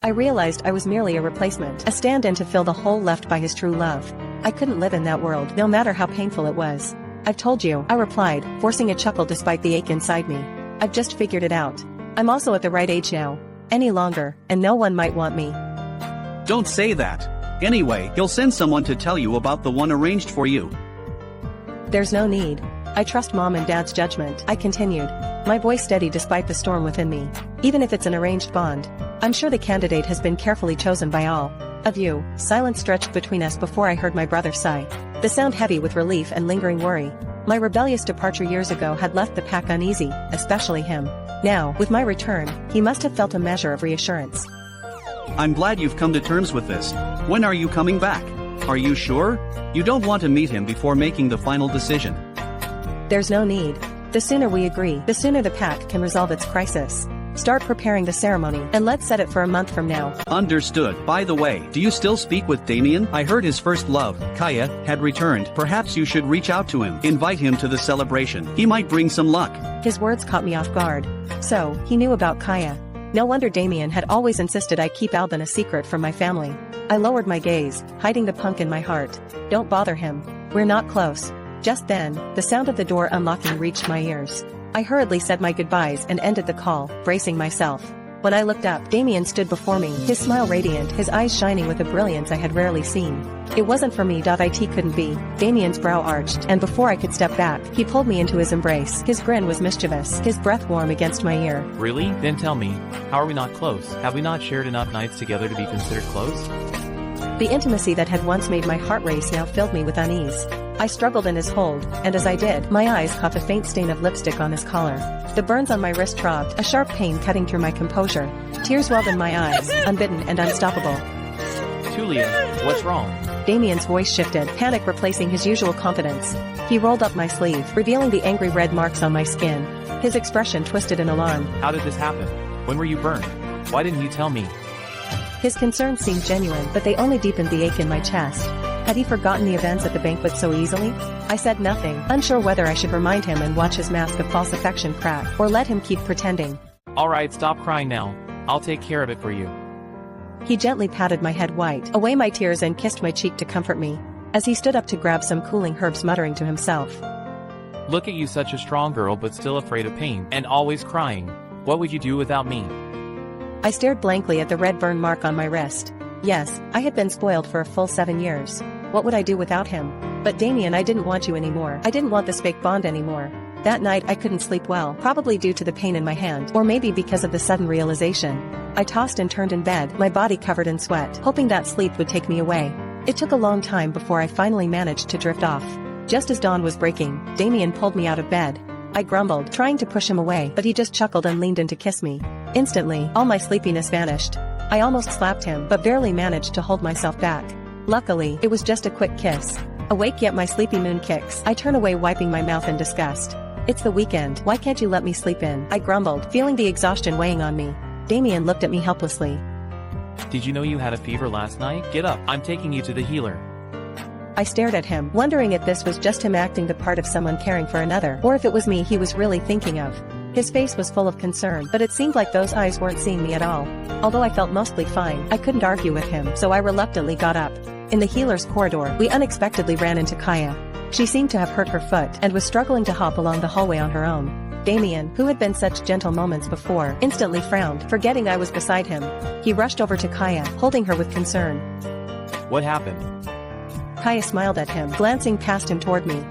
I realized I was merely a replacement, a stand-in to fill the hole left by his true love. I couldn't live in that world, no matter how painful it was. I've told you, I replied, forcing a chuckle despite the ache inside me. I've just figured it out. I'm also at the right age now. Any longer, and no one might want me. Don't say that. Anyway, he'll send someone to tell you about the one arranged for you. There's no need. I trust Mom and Dad's judgment, I continued. My voice steady despite the storm within me. Even if it's an arranged bond, I'm sure the candidate has been carefully chosen by all of you. Silence stretched between us before I heard my brother sigh. The sound heavy with relief and lingering worry. My rebellious departure years ago had left the pack uneasy, especially him. Now, with my return, he must have felt a measure of reassurance. I'm glad you've come to terms with this. When are you coming back? Are you sure? You don't want to meet him before making the final decision. There's no need. The sooner we agree, the sooner the pack can resolve its crisis. Start preparing the ceremony, and let's set it for a month from now. Understood. By the way, do you still speak with Damien? I heard his first love, Kaya, had returned. Perhaps you should reach out to him. Invite him to the celebration. He might bring some luck. His words caught me off guard. So, he knew about Kaya. No wonder Damien had always insisted I keep Alban a secret from my family. I lowered my gaze, hiding the punk in my heart. Don't bother him. We're not close. Just then, the sound of the door unlocking reached my ears. I hurriedly said my goodbyes and ended the call, bracing myself. When I looked up, Damien stood before me, his smile radiant, his eyes shining with a brilliance I had rarely seen. It wasn't for me. It couldn't be. Damien's brow arched, and before I could step back, he pulled me into his embrace. His grin was mischievous, his breath warm against my ear. Really? Then tell me, how are we not close? Have we not shared enough nights together to be considered close? The intimacy that had once made my heart race now filled me with unease. I struggled in his hold, and as I did, my eyes caught the faint stain of lipstick on his collar. The burns on my wrist throbbed, a sharp pain cutting through my composure. Tears welled in my eyes, unbidden and unstoppable. Talia, what's wrong? Damien's voice shifted, panic replacing his usual confidence. He rolled up my sleeve, revealing the angry red marks on my skin. His expression twisted in alarm. How did this happen? When were you burned? Why didn't you tell me? His concerns seemed genuine, but they only deepened the ache in my chest. Had he forgotten the events at the banquet so easily? I said nothing, unsure whether I should remind him and watch his mask of false affection crack, or let him keep pretending. Alright, stop crying now. I'll take care of it for you. He gently patted my head, wiped away my tears and kissed my cheek to comfort me. As he stood up to grab some cooling herbs, muttering to himself. Look at you, such a strong girl but still afraid of pain, and always crying. What would you do without me? I stared blankly at the red burn mark on my wrist. Yes, I had been spoiled for a full 7 years. What would I do without him? But Damien, I didn't want you anymore. I didn't want this fake bond anymore. That night I couldn't sleep well, probably due to the pain in my hand, or maybe because of the sudden realization. I tossed and turned in bed, my body covered in sweat, hoping that sleep would take me away. It took a long time before I finally managed to drift off. Just as dawn was breaking, Damien pulled me out of bed. I grumbled, trying to push him away, but he just chuckled and leaned in to kiss me. Instantly, all my sleepiness vanished. I almost slapped him, but barely managed to hold myself back. Luckily, it was just a quick kiss. Awake yet my sleepy moon kicks, I turn away, wiping my mouth in disgust. It's the weekend, why can't you let me sleep in? I grumbled, feeling the exhaustion weighing on me. Damien looked at me helplessly. Did you know you had a fever last night? Get up, I'm taking you to the healer. I stared at him, wondering if this was just him acting the part of someone caring for another, or if it was me he was really thinking of. His face was full of concern, but it seemed like those eyes weren't seeing me at all. Although I felt mostly fine, I couldn't argue with him, so I reluctantly got up. In the healer's corridor, we unexpectedly ran into Kaya. She seemed to have hurt her foot and was struggling to hop along the hallway on her own. Damien, who had been such gentle moments before, instantly frowned, forgetting I was beside him. He rushed over to Kaya, holding her with concern. What happened? Kaya smiled at him, glancing past him toward me.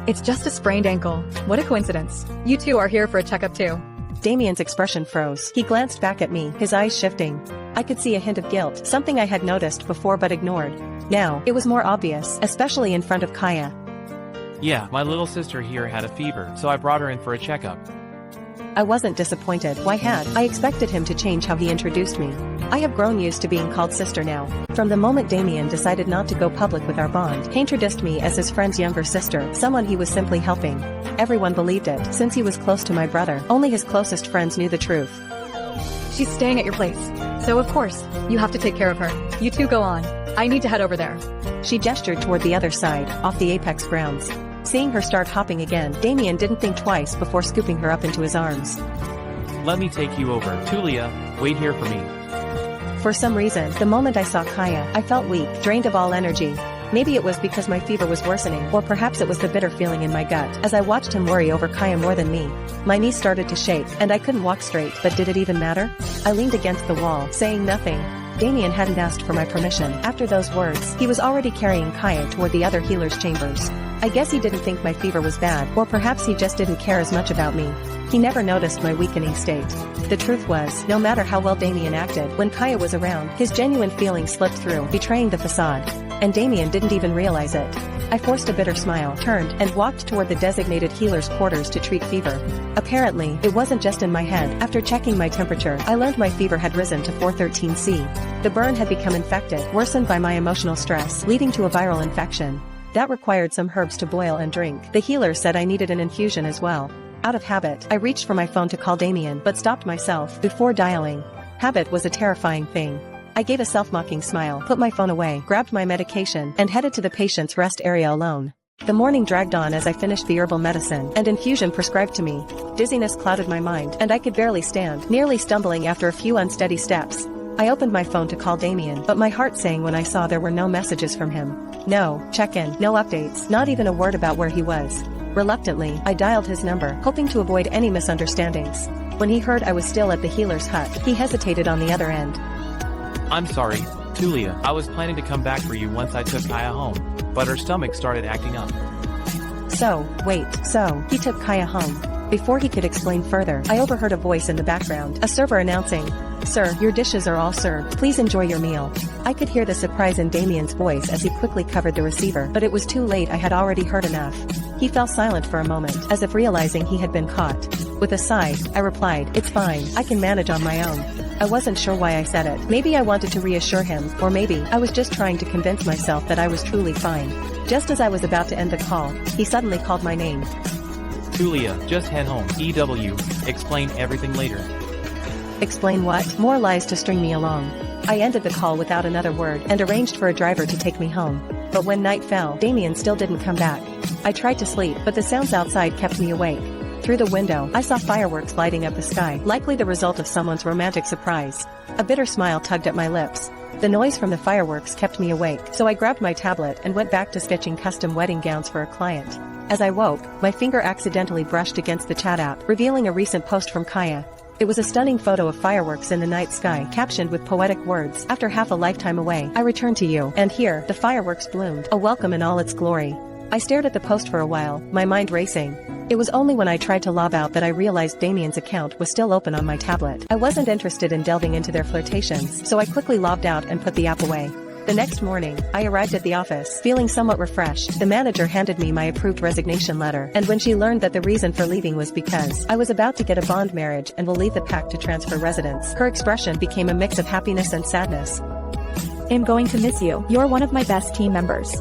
It's just a sprained ankle. What a coincidence. You two are here for a checkup too. Damien's expression froze. He glanced back at me, his eyes shifting. I could see a hint of guilt, something I had noticed before but ignored. Now, it was more obvious, especially in front of Kaya. Yeah, my little sister here had a fever, so I brought her in for a checkup. I wasn't disappointed. Why had I expected him to change how he introduced me? I have grown used to being called sister now. From the moment Damien decided not to go public with our bond, he introduced me as his friend's younger sister, someone he was simply helping. Everyone believed it, since he was close to my brother. Only his closest friends knew the truth. She's staying at your place. So of course, you have to take care of her. You two go on. I need to head over there. She gestured toward the other side, off the Apex grounds. Seeing her start hopping again, Damien didn't think twice before scooping her up into his arms. Let me take you over. Talia, wait here for me. For some reason, the moment I saw Kaya, I felt weak, drained of all energy. Maybe it was because my fever was worsening, or perhaps it was the bitter feeling in my gut. As I watched him worry over Kaya more than me, my knees started to shake, and I couldn't walk straight. But did it even matter? I leaned against the wall, saying nothing. Damien hadn't asked for my permission. After those words, he was already carrying Kaya toward the other healer's chambers. I guess he didn't think my fever was bad, or perhaps he just didn't care as much about me. He never noticed my weakening state. The truth was, no matter how well Damien acted, when Kaya was around, his genuine feelings slipped through, betraying the facade. And Damien didn't even realize it. I forced a bitter smile, turned, and walked toward the designated healer's quarters to treat fever. Apparently, it wasn't just in my head. After checking my temperature, I learned my fever had risen to 413C. The burn had become infected, worsened by my emotional stress, leading to a viral infection. That required some herbs to boil and drink. The healer said I needed an infusion as well. Out of habit, I reached for my phone to call Damien, but stopped myself before dialing. Habit was a terrifying thing. I gave a self-mocking smile, put my phone away, grabbed my medication, and headed to the patient's rest area alone. The morning dragged on as I finished the herbal medicine and infusion prescribed to me. Dizziness clouded my mind, and I could barely stand, nearly stumbling after a few unsteady steps. I opened my phone to call Damien, but my heart sank when I saw there were no messages from him. No check-in, no updates, not even a word about where he was. Reluctantly, I dialed his number, hoping to avoid any misunderstandings. When he heard I was still at the healer's hut, he hesitated on the other end. I'm sorry, Talia. I was planning to come back for you once I took Kaya home, but her stomach started acting up. So he took Kaya home. Before he could explain further, I overheard a voice in the background, a server announcing, "Sir, your dishes are all served. Please enjoy your meal." I could hear the surprise in Damien's voice as he quickly covered the receiver, but it was too late. I had already heard enough. He fell silent for a moment, as if realizing he had been caught. With a sigh, I replied, "It's fine, I can manage on my own." I wasn't sure why I said it. Maybe I wanted to reassure him, or maybe I was just trying to convince myself that I was truly fine. Just as I was about to end the call, he suddenly called my name. Talia, just head home. EW. Explain everything later. Explain what? More lies to string me along. I ended the call without another word and arranged for a driver to take me home. But when night fell, Damien still didn't come back. I tried to sleep, but the sounds outside kept me awake. Through the window, I saw fireworks lighting up the sky, likely the result of someone's romantic surprise. A bitter smile tugged at my lips. The noise from the fireworks kept me awake, so I grabbed my tablet and went back to sketching custom wedding gowns for a client. As I woke, my finger accidentally brushed against the chat app, revealing a recent post from Kaya. It was a stunning photo of fireworks in the night sky, captioned with poetic words, "After half a lifetime away, I return to you." And here, the fireworks bloomed, a welcome in all its glory. I stared at the post for a while, my mind racing. It was only when I tried to log out that I realized Damien's account was still open on my tablet. I wasn't interested in delving into their flirtations, so I quickly logged out and put the app away. The next morning, I arrived at the office, feeling somewhat refreshed. The manager handed me my approved resignation letter, and when she learned that the reason for leaving was because I was about to get a bond marriage and will leave the pact to transfer residence, her expression became a mix of happiness and sadness. "I'm going to miss you. You're one of my best team members."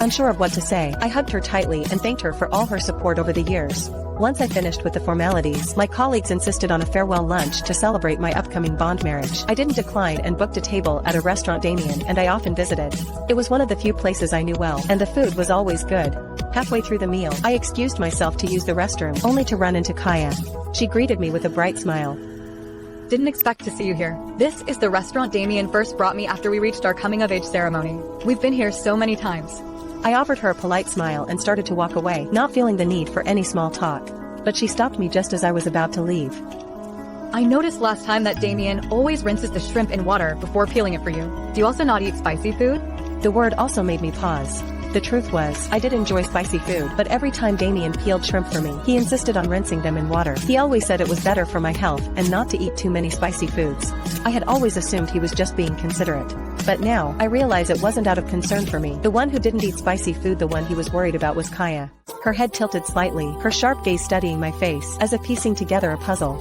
Unsure of what to say, I hugged her tightly and thanked her for all her support over the years. Once I finished with the formalities, my colleagues insisted on a farewell lunch to celebrate my upcoming bond marriage. I didn't decline and booked a table at a restaurant Damien and I often visited. It was one of the few places I knew well, and the food was always good. Halfway through the meal, I excused myself to use the restroom, only to run into Kaya. She greeted me with a bright smile. Didn't expect to see you here. This is the restaurant Damien first brought me after we reached our coming-of-age ceremony. We've been here so many times. I offered her a polite smile and started to walk away, not feeling the need for any small talk. But she stopped me just as I was about to leave. I noticed last time that Damien always rinses the shrimp in water before peeling it for you. Do you also not eat spicy food? The word also made me pause. The truth was, I did enjoy spicy food, but every time Damien peeled shrimp for me, he insisted on rinsing them in water. He always said it was better for my health and not to eat too many spicy foods. I had always assumed he was just being considerate. But now, I realize it wasn't out of concern for me. The one who didn't eat spicy food, the one he was worried about, was Kaya. Her head tilted slightly, her sharp gaze studying my face, as if piecing together a puzzle.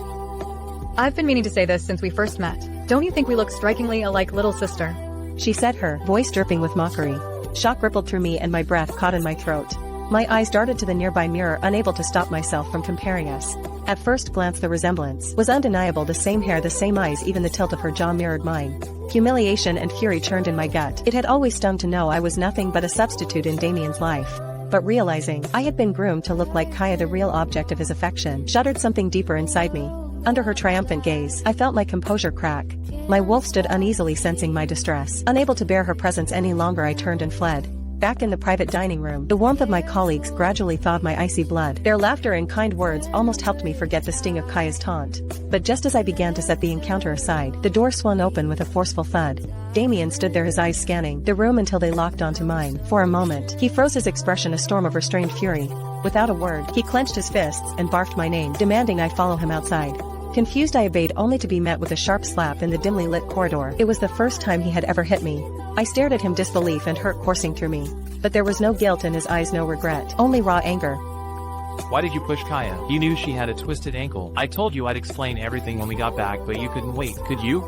I've been meaning to say this since we first met. Don't you think we look strikingly alike, little sister? She said, her voice dripping with mockery. Shock rippled through me and my breath caught in my throat. My eyes darted to the nearby mirror, unable to stop myself from comparing us. At first glance, the resemblance was undeniable. The same hair, the same eyes, even the tilt of her jaw mirrored mine. Humiliation and fury churned in my gut. It had always stung to know I was nothing but a substitute in Damien's life. But realizing I had been groomed to look like Kaya, the real object of his affection, shuddered something deeper inside me. Under her triumphant gaze, I felt my composure crack. My wolf stood uneasily, sensing my distress. Unable to bear her presence any longer, I turned and fled. Back in the private dining room, the warmth of my colleagues gradually thawed my icy blood. Their laughter and kind words almost helped me forget the sting of Kaya's taunt. But just as I began to set the encounter aside, the door swung open with a forceful thud. Damien stood there, his eyes scanning the room until they locked onto mine. For a moment, he froze, his expression a storm of restrained fury. Without a word, he clenched his fists and barked my name, demanding I follow him outside. Confused, I obeyed, only to be met with a sharp slap in the dimly lit corridor. It was the first time he had ever hit me. I stared at him, disbelief and hurt coursing through me. But there was no guilt in his eyes, no regret, only raw anger. Why did you push Kaya? You knew she had a twisted ankle. I told you I'd explain everything when we got back, but you couldn't wait, could you?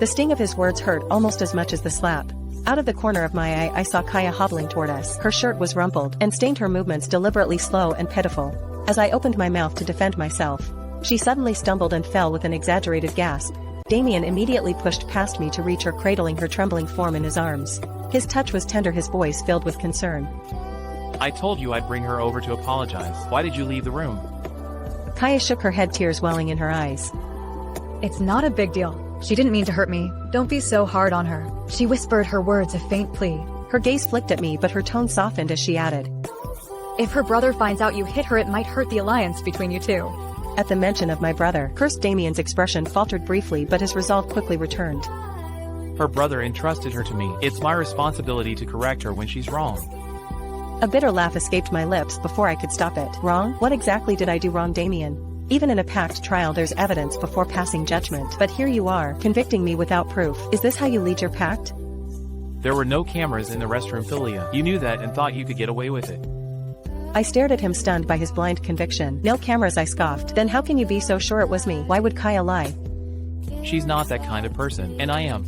The sting of his words hurt almost as much as the slap. Out of the corner of my eye, I saw Kaya hobbling toward us. Her shirt was rumpled and stained, her movements deliberately slow and pitiful. As I opened my mouth to defend myself, she suddenly stumbled and fell with an exaggerated gasp. Damien immediately pushed past me to reach her, cradling her trembling form in his arms. His touch was tender, his voice filled with concern. I told you I'd bring her over to apologize. Why did you leave the room? Kaya shook her head, tears welling in her eyes. It's not a big deal. She didn't mean to hurt me. Don't be so hard on her. She whispered, her words a faint plea. Her gaze flicked at me, but her tone softened as she added, If her brother finds out you hit her, it might hurt the alliance between you two. At the mention of my brother, cursed, Damien's expression faltered briefly, but his resolve quickly returned. Her brother entrusted her to me. It's my responsibility to correct her when she's wrong. A bitter laugh escaped my lips before I could stop it. Wrong? What exactly did I do wrong, Damien? Even in a packed trial, there's evidence before passing judgment. But here you are, convicting me without proof. Is this how you lead your pact? There were no cameras in the restroom, Talia. You knew that and thought you could get away with it. I stared at him, stunned by his blind conviction. No cameras, I scoffed. Then how can you be so sure it was me? Why would Kaya lie? She's not that kind of person, and I am.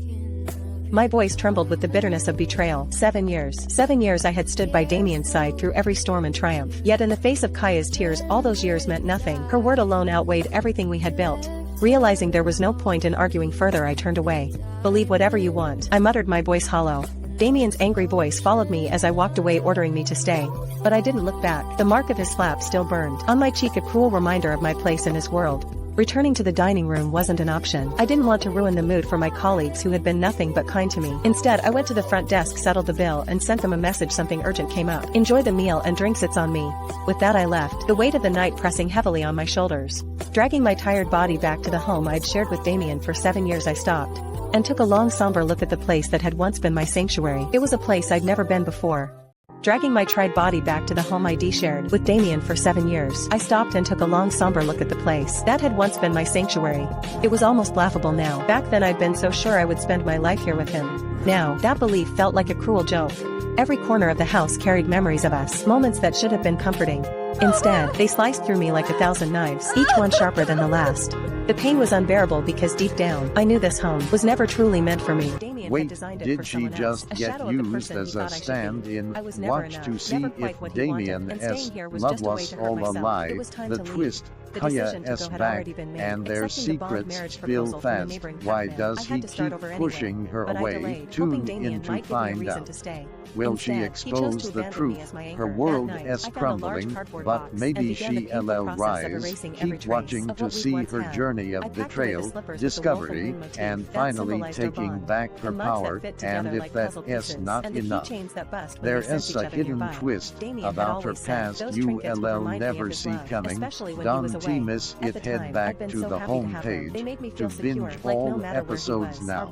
My voice trembled with the bitterness of betrayal. 7 years. 7 years I had stood by Damien's side through every storm and triumph. Yet in the face of Kaya's tears, all those years meant nothing. Her word alone outweighed everything we had built. Realizing there was no point in arguing further, I turned away. Believe whatever you want, I muttered, my voice hollow. Damien's angry voice followed me as I walked away, ordering me to stay. But I didn't look back. The mark of his slap still burned on my cheek, a cruel reminder of my place in his world. Returning to the dining room wasn't an option. I didn't want to ruin the mood for my colleagues who had been nothing but kind to me. Instead, I went to the front desk, settled the bill, and sent them a message something urgent came up. Enjoy the meal and drinks, it's on me. With that I left, the weight of the night pressing heavily on my shoulders. Dragging my tired body back to the home I'd shared with Damien for 7 years, I stopped and took a long, somber look at the place that had once been my sanctuary. It was a place I'd never been before. Dragging my tried body back to the home I'd shared with Damien for 7 years, I stopped and took a long, somber look at the place that had once been my sanctuary. It was almost laughable now. Back then I'd been so sure I would spend my life here with him. Now, that belief felt like a cruel joke. Every corner of the house carried memories of us, moments that should have been comforting. Instead, they sliced through me like 1,000 knives, each one sharper than the last. The pain was unbearable because deep down, I knew this home was never truly meant for me. Wait, did she just get used as a stand-in? Watch to see if Damien's love was all a lie. The twist, Kaya's back, and their secrets spill fast. Why does he keep pushing her away? Tune in to find out. Will she expose the truth? Her world is crumbling, but maybe she'll rise. Keep watching to see her journey of betrayal, discovery, and finally taking back her power. And if that is not enough, there is a hidden twist about her past you'll never see coming. Don't miss it. Head back to the home page to binge all episodes now.